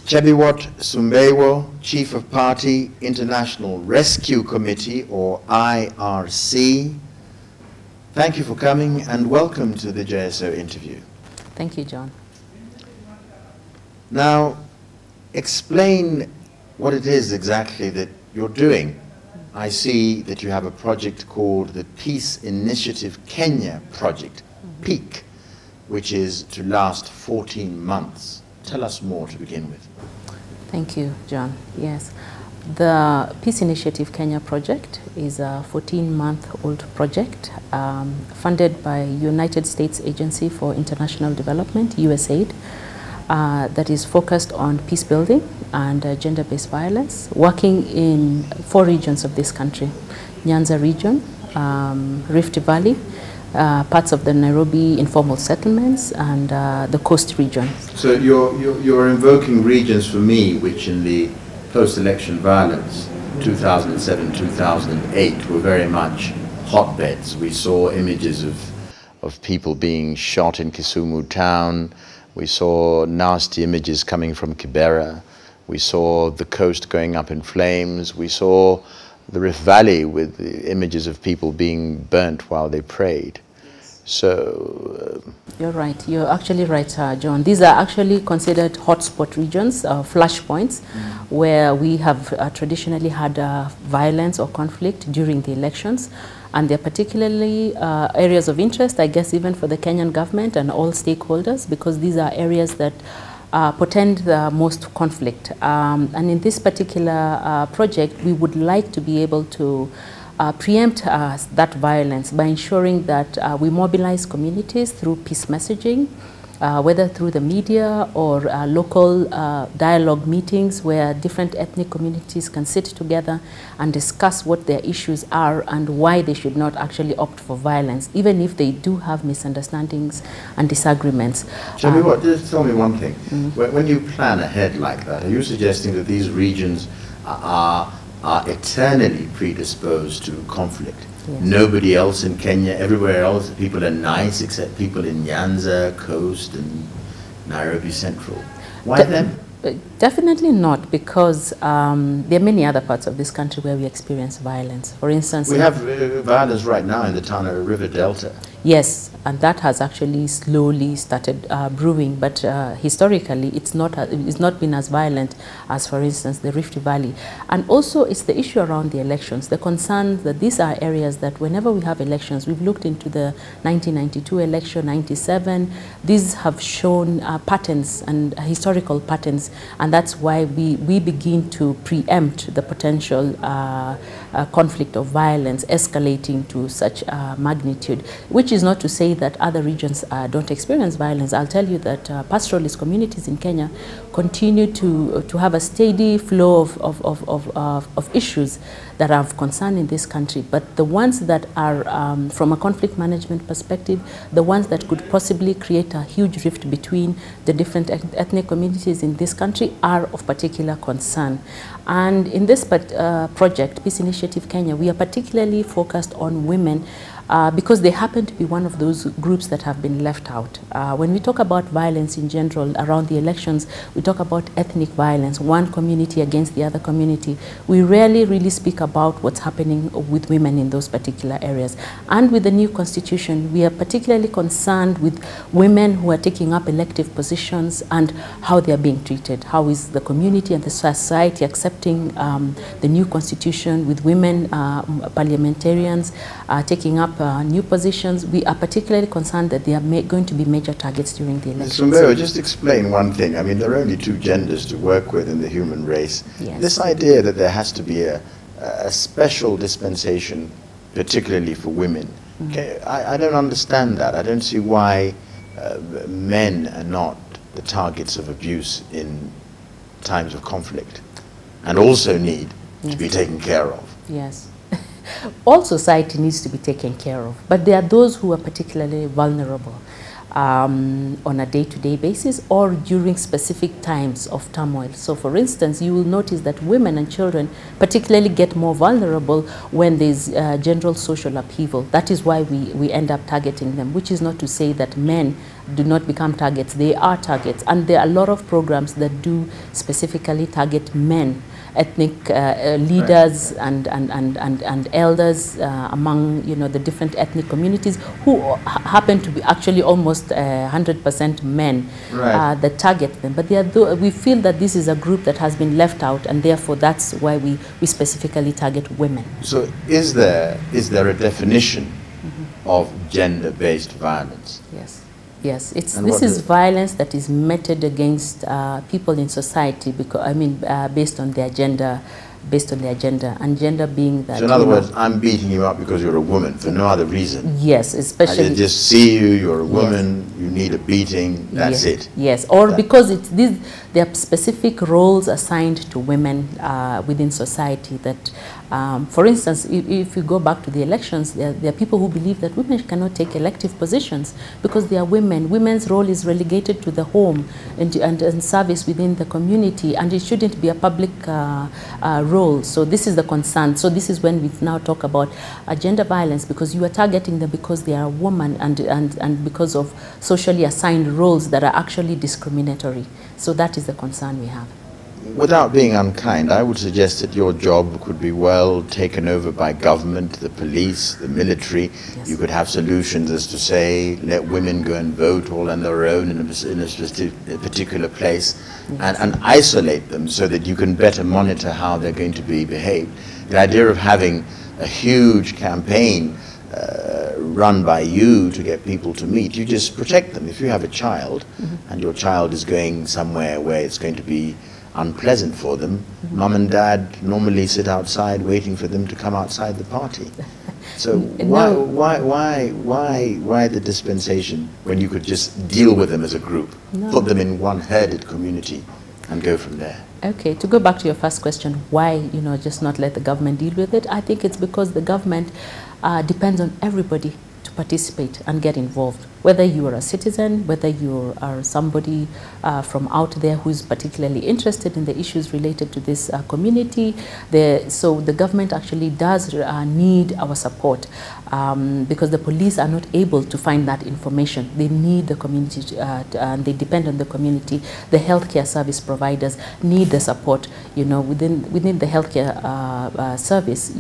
Jebiwot Sumbeiywo, Chief of Party, International Rescue Committee, or IRC. Thank you for coming and welcome to the JSO interview. Thank you, John. Now, explain what it is exactly that you're doing. I see that you have a project called the Peace Initiative Kenya Project, PIK, which is to last 14 months. Tell us more to begin with. Thank you, John. Yes. The Peace Initiative Kenya project is a 14-month-old project funded by United States Agency for International Development, USAID, that is focused on peace building and gender-based violence, working in 4 regions of this country: Nyanza region, Rift Valley, parts of the Nairobi informal settlements, and the coast region. So you're invoking regions for me which in the post-election violence 2007-2008 were very much hotbeds. We saw images of people being shot in Kisumu town. We saw nasty images coming from Kibera. We saw the coast going up in flames. We saw the Rift Valley with the images of people being burnt while they prayed. So you're right. You're actually right, John. These are actually considered hotspot regions, flashpoints, where we have traditionally had violence or conflict during the elections. And they're particularly areas of interest, I guess, even for the Kenyan government and all stakeholders, because these are areas that portend the most conflict. And in this particular project, we would like to be able to preempt that violence by ensuring that we mobilize communities through peace messaging, whether through the media or local dialogue meetings where different ethnic communities can sit together and discuss what their issues are and why they should not actually opt for violence, even if they do have misunderstandings and disagreements. Jebiwot, just tell me one thing. When you plan ahead like that, are you suggesting that these regions are eternally predisposed to conflict? Yes. Nobody else in Kenya, everywhere else, people are nice except people in Nyanza, Coast, and Nairobi Central. Why them? Definitely not, because there are many other parts of this country where we experience violence. For instance, we have violence right now in the Tana River Delta. Yes, and that has actually slowly started brewing, but historically it's not been as violent as, for instance, the Rift Valley. And also it's the issue around the elections, the concern that these are areas that whenever we have elections, we've looked into the 1992 election, 97, these have shown patterns and historical patterns, and that's why we begin to preempt the potential conflict of violence escalating to such magnitude, which is not to say that other regions don't experience violence. I'll tell you that pastoralist communities in Kenya continue to have a steady flow of issues that are of concern in this country. But the ones that are, from a conflict management perspective, the ones that could possibly create a huge rift between the different ethnic communities in this country are of particular concern. And in this project, Peace Initiative Kenya, we are particularly focused on women because they happen to be one of those groups that have been left out. When we talk about violence in general around the elections, we talk about ethnic violence, one community against the other community. We rarely really speak about what's happening with women in those particular areas. And with the new constitution, we are particularly concerned with women who are taking up elective positions and how they are being treated. How is the community and the society accepting the new constitution with women parliamentarians taking up new positions? We are particularly concerned that they are going to be major targets during the elections. Sumbeiywo, just explain one thing. I mean, there are only 2 genders to work with in the human race. Yes. This idea that there has to be a special dispensation, particularly for women, okay, I don't understand that. I don't see why men are not the targets of abuse in times of conflict and also need to be taken care of. Yes. All society needs to be taken care of, but there are those who are particularly vulnerable on a day-to-day basis or during specific times of turmoil. So for instance, you will notice that women and children particularly get more vulnerable when there's general social upheaval. That is why we end up targeting them, which is not to say that men do not become targets. They are targets, and there are a lot of programs that do specifically target men, ethnic leaders, right, and elders among the different ethnic communities who happen to be actually almost 100% men, right, that target them. But we feel that this is a group that has been left out, and therefore that's why we specifically target women. So is there a definition of gender-based violence? Yes. Yes, this is violence that is meted against people in society, because based on their gender, and gender being that. So in other words, I'm beating you up because you're a woman for no other reason. Yes, especially. I just see you, you're a woman, yes, you need a beating. That's yes, it. Yes, or because there are specific roles assigned to women within society that. For instance, if you go back to the elections, there are people who believe that women cannot take elective positions because they are women. Women's role is relegated to the home and service within the community, and it shouldn't be a public role. So this is the concern. So this is when we now talk about gender violence, because you are targeting them because they are a woman and because of socially assigned roles that are actually discriminatory. So that is the concern we have. Without being unkind, I would suggest that your job could be well taken over by government, the police, the military. Yes. You could have solutions as to say, let women go and vote all on their own in a particular place, yes, and isolate them so that you can better monitor how they're going to be behaved. The idea of having a huge campaign run by you to get people to meet, you just protect them. If you have a child, mm-hmm, and your child is going somewhere where it's going to be unpleasant for them, mm-hmm, mom and dad normally sit outside waiting for them to come outside the party. So why the dispensation when you could just deal with them as a group, put them in one herded community and go from there? Okay, to go back to your first question, why just not let the government deal with it? I think it's because the government depends on everybody to participate and get involved. Whether you are a citizen, whether you are somebody from out there who is particularly interested in the issues related to this community, so the government actually does need our support, because the police are not able to find that information. They need the community, and they depend on the community. The healthcare service providers need the support. Within the healthcare service,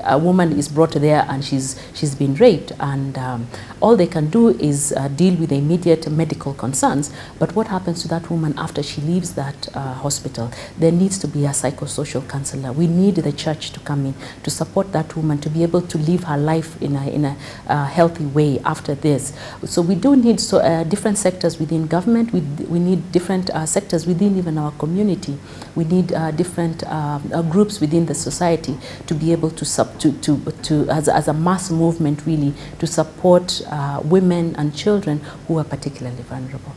a woman is brought there and she's been raped, and all they can do is deal with the immediate medical concerns. But what happens to that woman after she leaves that hospital? There needs to be a psychosocial counselor. We need the church to come in to support that woman to be able to live her life in a healthy way after this. So we do need different sectors within government. We need different sectors within even our community. We need different groups within the society to be able to as a mass movement, really, to support women and children who are particularly vulnerable.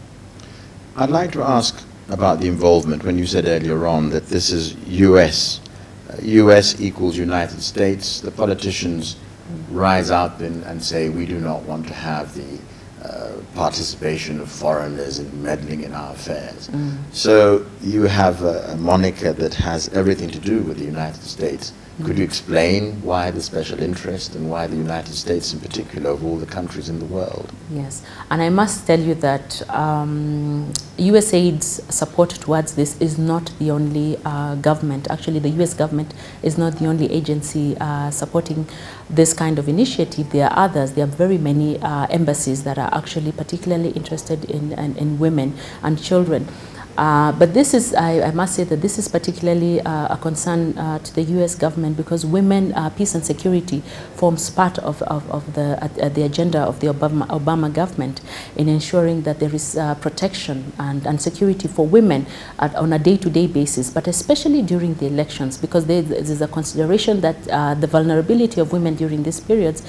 I'd like to ask about the involvement when you said earlier on that this is US equals United States. The politicians rise up and say we do not want to have the participation of foreigners in meddling in our affairs. Mm. So you have a moniker that has everything to do with the United States. Could you explain why the special interest and why the United States in particular of all the countries in the world? Yes, and I must tell you that USAID's support towards this is not the only government. Actually, the US government is not the only agency supporting this kind of initiative. There are others. There are very many embassies that are actually particularly interested in women and children. But this is, I must say that this is particularly a concern to the U.S. government, because women, peace and security forms part of the agenda of the Obama government in ensuring that there is protection and security for women on a day-to-day basis, but especially during the elections, because there's a consideration that the vulnerability of women during these periods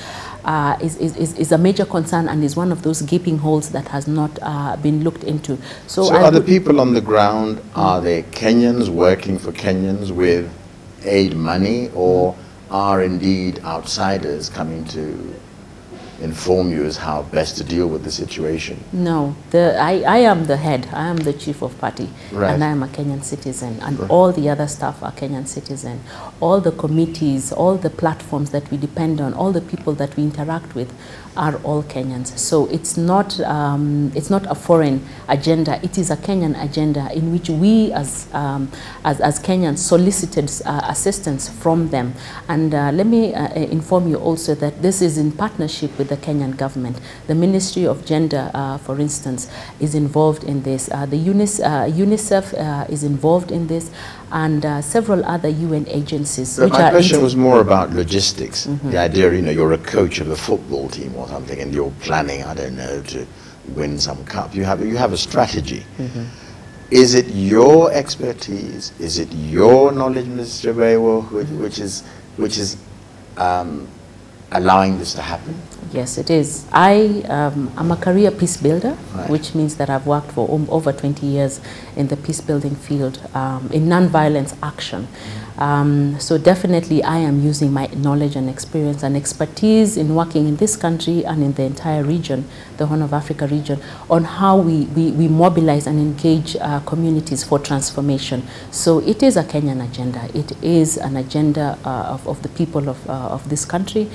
is a major concern and is one of those gaping holes that has not been looked into. So are the people on the ground, are they Kenyans working for Kenyans with aid money, or are indeed outsiders coming to inform you as how best to deal with the situation? No, I am the head, I am the chief of party, and I am a Kenyan citizen, and all the other staff are Kenyan citizen. All the committees, all the platforms that we depend on, all the people that we interact with are all Kenyans. So it's not a foreign agenda, it is a Kenyan agenda in which we as Kenyans solicited assistance from them. And let me inform you also that this is in partnership with the Kenyan government. The Ministry of Gender, for instance, is involved in this. The UNICEF is involved in this, and several other UN agencies. So my question was more about logistics. The idea, you know, you're a coach of a football team or something, and you're planning, I don't know, to win some cup. You have a strategy. Is it your expertise? Is it your knowledge, Mr. Jebiwot, which is allowing this to happen? Yes, it is. I'm a career peace builder, which means that I've worked for over 20 years in the peace building field, in non-violence action. So definitely I am using my knowledge and experience and expertise in working in this country and in the entire region, the Horn of Africa region, on how we mobilize and engage communities for transformation. So it is a Kenyan agenda. It is an agenda of the people of this country,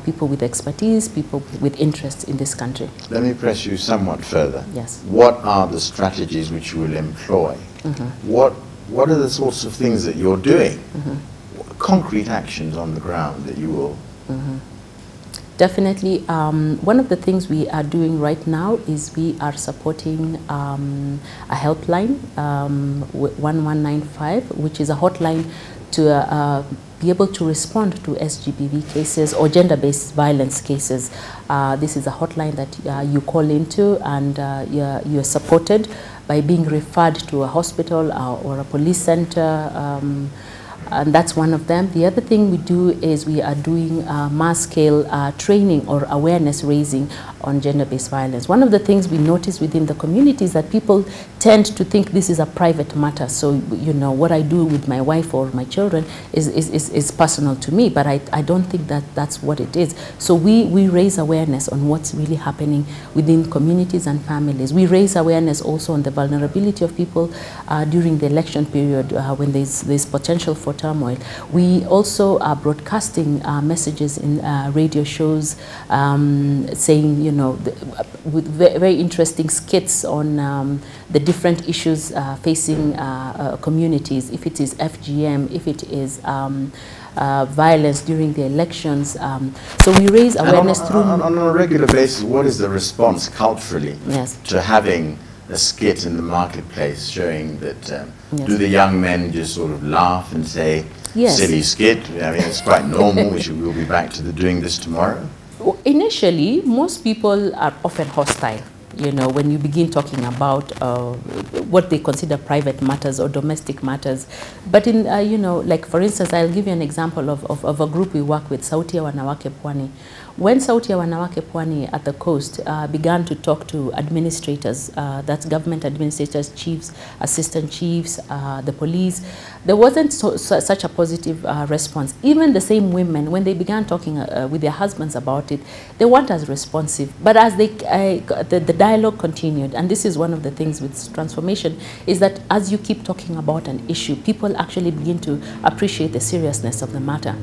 people with expertise, people with interest in this country. Let me press you somewhat further. Yes. What are the strategies which you will employ? What are the sorts of things that you're doing? Concrete actions on the ground that you will... Definitely. One of the things we are doing right now is we are supporting a helpline, 1195, which is a hotline to be able to respond to SGBV cases or gender-based violence cases. This is a hotline that you call into, and you're supported by being referred to a hospital or a police center, and that's one of them. The other thing we do is we are doing mass-scale training or awareness raising on gender-based violence. One of the things we notice within the community is that people tend to think this is a private matter. So, you know, what I do with my wife or my children is personal to me, but I don't think that that's what it is. So we raise awareness on what's really happening within communities and families. We raise awareness also on the vulnerability of people during the election period when there's potential for turmoil. We also are broadcasting messages in radio shows saying, you know, with very interesting skits on the different issues facing communities, if it is FGM, if it is violence during the elections. So we raise awareness through... On a regular basis, what is the response culturally to having a skit in the marketplace showing that, do the young men just sort of laugh and say, silly skit? I mean, it's quite normal, we'll be back to doing this tomorrow. Initially, most people are often hostile. You know, when you begin talking about what they consider private matters or domestic matters. But in, you know, like for instance, I'll give you an example of a group we work with, Sauti ya Wanawake Pwani. When Sauti ya Wanawake Pwani at the coast began to talk to administrators, that's government administrators, chiefs, assistant chiefs, the police, there wasn't such a positive response. Even the same women, when they began talking with their husbands about it, they weren't as responsive. But as they, the dialogue continued, and this is one of the things with transformation, is that as you keep talking about an issue, people actually begin to appreciate the seriousness of the matter.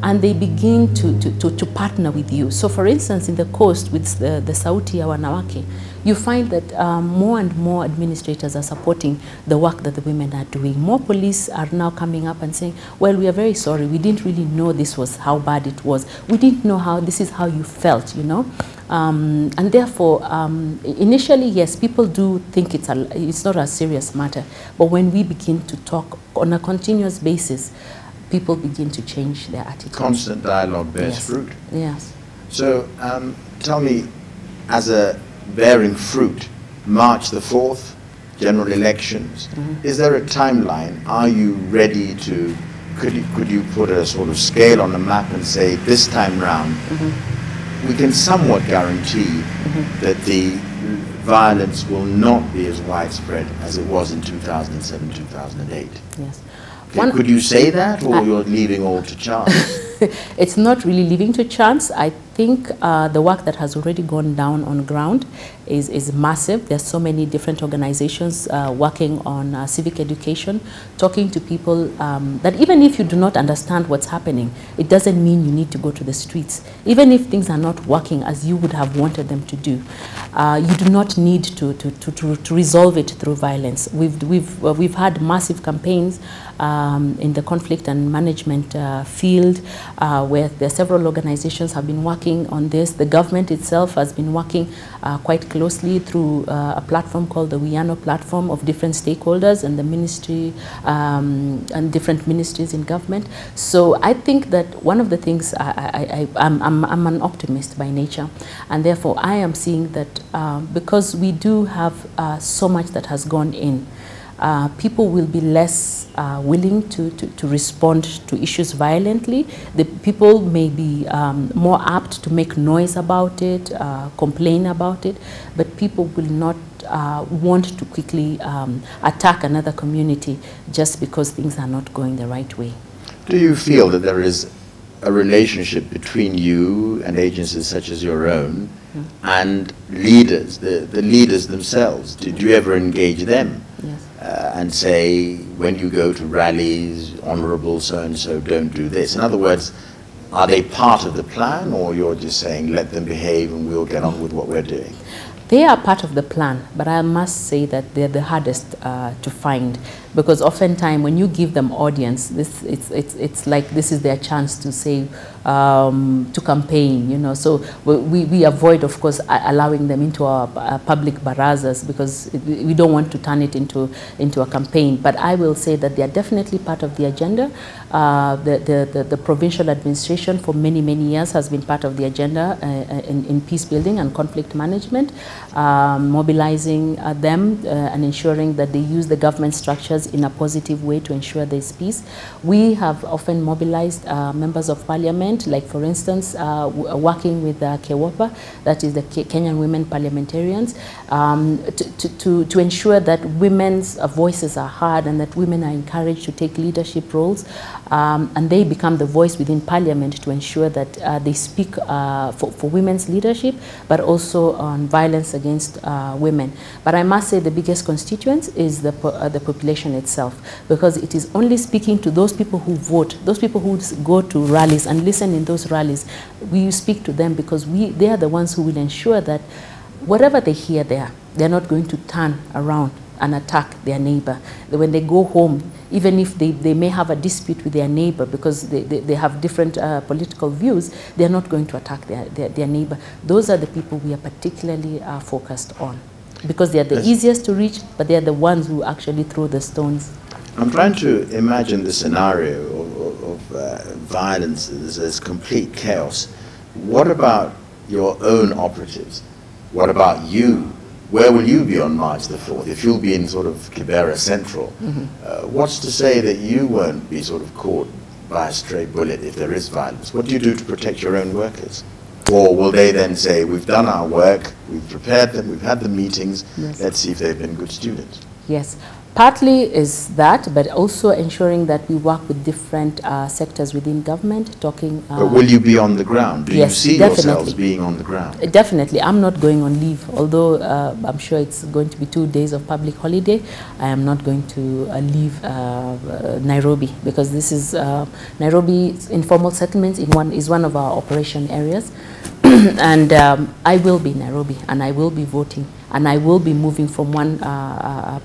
And they begin to partner with you. So for instance, in the coast with the Sauti ya Wanawake, you find that more and more administrators are supporting the work that the women are doing. More police are now coming up and saying, well, we are very sorry, we didn't really know this was how bad it was. We didn't know how this is how you felt, you know. And therefore, initially, yes, people do think it's not a serious matter. But when we begin to talk on a continuous basis, people begin to change their attitude. Constant dialogue bears fruit. Yes. So tell me, as a bearing fruit, March the 4th, general elections, is there a timeline? Are you ready to, could you put a sort of scale on the map and say, this time round, we can somewhat guarantee that the violence will not be as widespread as it was in 2007, 2008? Yes. Could you say that, or you're leaving all to chance? It's not really leaving to chance. I think the work that has already gone down on ground is massive. There's so many different organizations working on civic education, talking to people that even if you do not understand what's happening, it doesn't mean you need to go to the streets. Even if things are not working as you would have wanted them to do, you do not need to resolve it through violence. We've had massive campaigns in the conflict and management field where there are several organizations have been working on this. The government itself has been working quite closely through a platform called the Wiano platform of different stakeholders and the ministry and different ministries in government. So I think that one of the things, I'm an optimist by nature, and therefore I am seeing that because we do have so much that has gone in, people will be less willing to respond to issues violently. The people may be more apt to make noise about it, complain about it, but people will not want to quickly attack another community just because things are not going the right way. Do you feel that there is a relationship between you and agencies such as your own and leaders, the leaders themselves? Did you ever engage them? Yes. And say, when you go to rallies, honorable so-and-so, don't do this? In other words, are they part of the plan, or you're just saying, let them behave and we'll get on with what we're doing? They are part of the plan, but I must say that they're the hardest to find, because oftentimes when you give them audience, it's like this is their chance to say, to campaign, you know. So we avoid, of course, allowing them into our public barazas because we don't want to turn it into a campaign. But I will say that they are definitely part of the agenda. The provincial administration for many years has been part of the agenda in peace building and conflict management, mobilizing them and ensuring that they use the government structures in a positive way to ensure there's peace. We have often mobilized members of parliament, like for instance, working with KEWOPA, that is the Kenyan Women Parliamentarians, to ensure that women's voices are heard and that women are encouraged to take leadership roles, and they become the voice within parliament to ensure that they speak for women's leadership, but also on violence against women. But I must say the biggest constituent is the population itself, because it is only speaking to those people who vote, those people who go to rallies and listen in those rallies. We speak to them because they are the ones who will ensure that whatever they hear there, they're not going to turn around and attack their neighbor. When they go home, even if they may have a dispute with their neighbor because they have different political views, they're not going to attack their neighbor. Those are the people we are particularly focused on, because they are the easiest to reach, but they are the ones who actually throw the stones. I'm trying to imagine the scenario of violence. There's complete chaos. What about your own operatives? What about you? Where will you be on March the 4th? If you'll be in sort of Kibera Central, what's to say that you won't be sort of caught by a stray bullet if there is violence? What do you do to protect your own workers? Or will they then say, we've done our work, we've prepared them, we've had the meetings, let's see if they've been good students? Yes. Partly is that, but also ensuring that we work with different sectors within government, talking... but will you be on the ground? Do yes, you see definitely. yourselves being on the ground? Definitely. I'm not going on leave, although I'm sure it's going to be 2 days of public holiday. I am not going to leave Nairobi, because this is Nairobi informal settlements is one of our operation areas. And I will be in Nairobi, and I will be voting, and I will be moving from one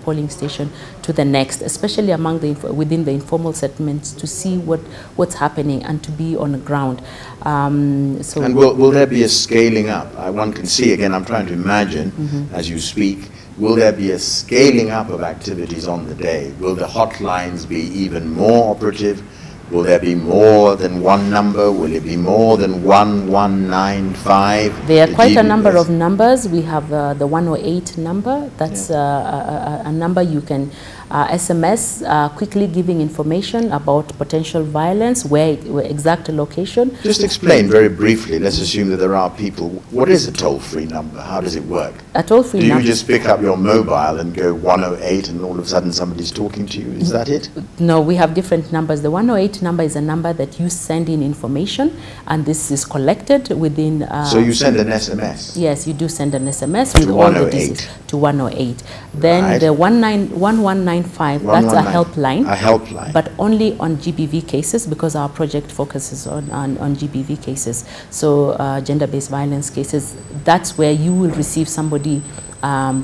polling station to the next, especially among within the informal settlements, to see what's happening and to be on the ground. So and will there be a scaling up? One can see, again, I'm trying to imagine as you speak, will there be a scaling up of activities on the day? Will the hotlines be even more operative? Will there be more than one number? Will it be more than 1195? There are quite a number of numbers. We have the 108 number. That's a number you can SMS, quickly giving information about potential violence, where exact location. Just explain very briefly, let's assume that there are people, what is a toll-free number? How does it work? A toll-free number. Do you just pick up your mobile and go 108 and all of a sudden somebody's talking to you? Is that it? No, we have different numbers. The 108 number is a number that you send in information, and this is collected within... so you send an SMS? Yes, you do send an SMS with all the details to 108. Then right. the 1195, that's a helpline. A helpline. But only on GBV cases, because our project focuses on GBV cases. So gender-based violence cases, that's where you will receive somebody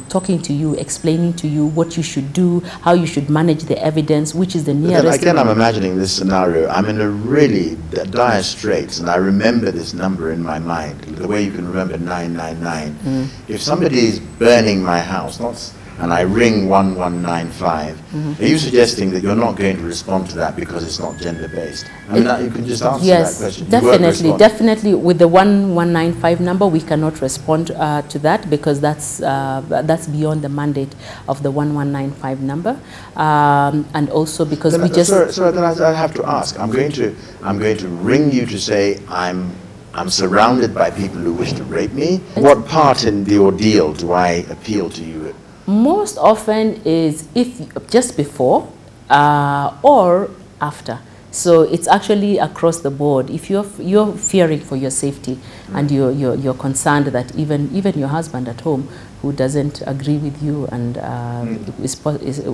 talking to you, explaining to you what you should do, how you should manage the evidence, which is the nearest. Again, I'm imagining this scenario. I'm in a really dire straits, and I remember this number in my mind, the way you can remember 999. If somebody is burning my house, and I ring 1195, are you suggesting that you're not going to respond to that because it's not gender-based? I mean, you can just answer that question. Yes, definitely. With the 1195 number, we cannot respond to that, because that's beyond the mandate of the 1195 number, and also because we just. Sorry, then I have to ask. I'm going to ring you to say I'm surrounded by people who wish to rape me. What part in the ordeal do I appeal to you? Most often is just before or after. So it's actually across the board. If you're fearing for your safety, and you're concerned that even your husband at home, who doesn't agree with you and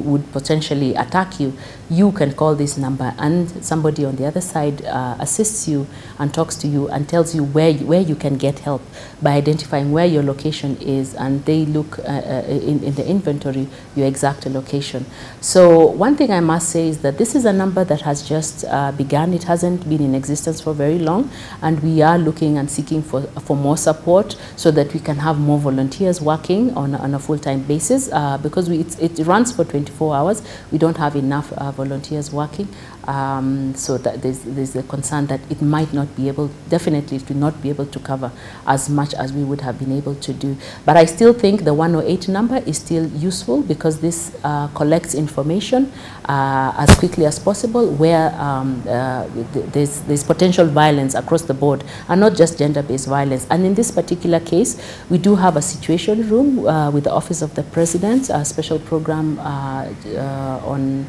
would potentially attack you, you can call this number, and somebody on the other side assists you and talks to you and tells you where you can get help by identifying where your location is, and they look in the inventory your exact location. So one thing I must say is that this is a number that has just begun. It hasn't been in existence for very long, and we are looking and seeking for more support so that we can have more volunteers working on a full-time basis, because it runs for 24 hours. We don't have enough volunteers working, so that there's a concern that it might not be able, definitely to not be able to cover as much as we would have been able to do. But I still think the 108 number is still useful, because this collects information as quickly as possible where there's potential violence across the board, and not just gender-based violence. And in this particular case, we do have a situation room with the Office of the President, a special program on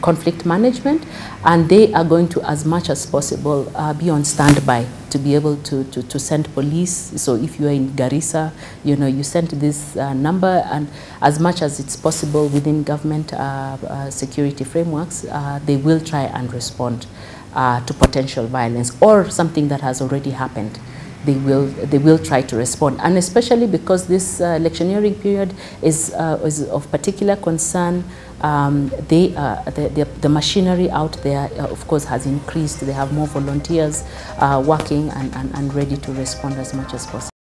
conflict management, and they are going to, as much as possible, be on standby to be able to send police. So if you are in Garissa, you send this number, and as much as it's possible within government security frameworks, they will try and respond to potential violence or something that has already happened. They will try to respond, and especially because this electioneering period is of particular concern. The machinery out there, of course, has increased. They have more volunteers working and ready to respond as much as possible.